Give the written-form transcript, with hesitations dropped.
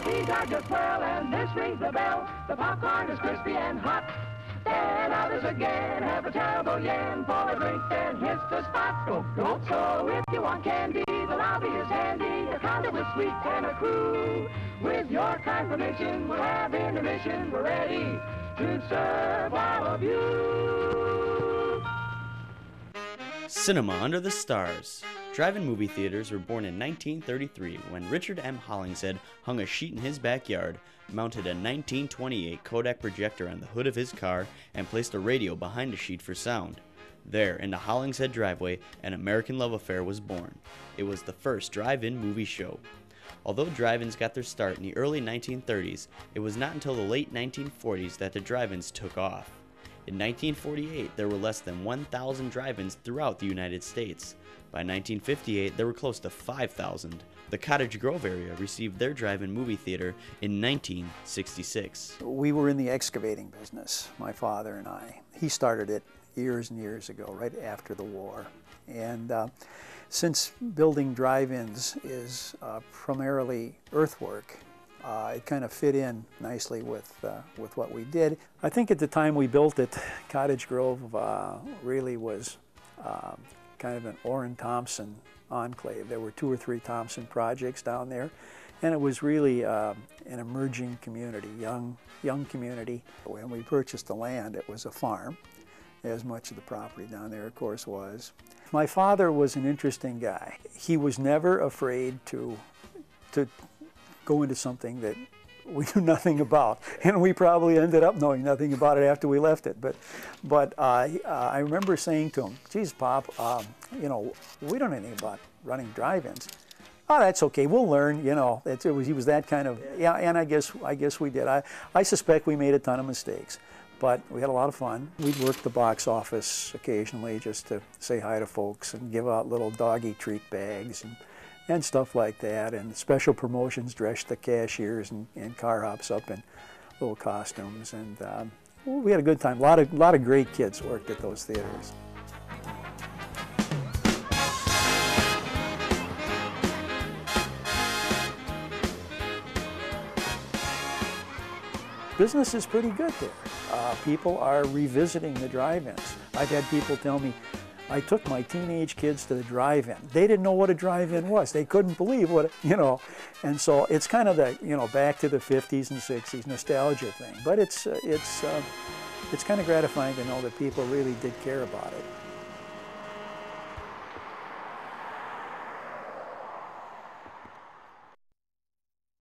These are just swell, and this rings the bell. The popcorn is crispy and hot. Then others again have a terrible yen for a drink, then hits the spot. Go, go. So if you want candy, the lobby is handy. A condo with suites and a crew. With your kind permission, we'll have intermission. We're ready to serve all of you. Cinema under the stars. Drive-in movie theaters were born in 1933 when Richard M. Hollingshead hung a sheet in his backyard, mounted a 1928 Kodak projector on the hood of his car, and placed a radio behind the sheet for sound. There, in the Hollingshead driveway, An American Love Affair was born. It was the first drive-in movie show. Although drive-ins got their start in the early 1930s, it was not until the late 1940s that the drive-ins took off. In 1948, there were less than 1,000 drive-ins throughout the United States. By 1958, there were close to 5,000. The Cottage Grove area received their drive-in movie theater in 1966. We were in the excavating business, my father and I. He started it years and years ago, right after the war. And since building drive-ins is primarily earthwork, it kind of fit in nicely with what we did. I think at the time we built it, Cottage Grove really was kind of an Orrin Thompson enclave. There were 2 or 3 Thompson projects down there, and it was really an emerging community, young community. When we purchased the land, it was a farm, as much of the property down there, of course, was. My father was an interesting guy. He was never afraid to go into something that we knew nothing about, and we probably ended up knowing nothing about it after we left it. But I remember saying to him, "Geez, Pop, you know, we don't know anything about running drive-ins." "Oh, that's okay. We'll learn." You know, he was that kind of, yeah. And I guess we did. I suspect we made a ton of mistakes, but we had a lot of fun. We'd work the box office occasionally just to say hi to folks and give out little doggy treat bags and stuff like that, and special promotions, dress the cashiers and car hops up in little costumes, and we had a good time. A lot of great kids worked at those theaters. Business is pretty good there. People are revisiting the drive-ins. I've had people tell me, "I took my teenage kids to the drive-in." They didn't know what a drive-in was. They couldn't believe what, you know. And so it's kind of the, you know, back to the 50s and 60s nostalgia thing. But it's kind of gratifying to know that people really did care about it.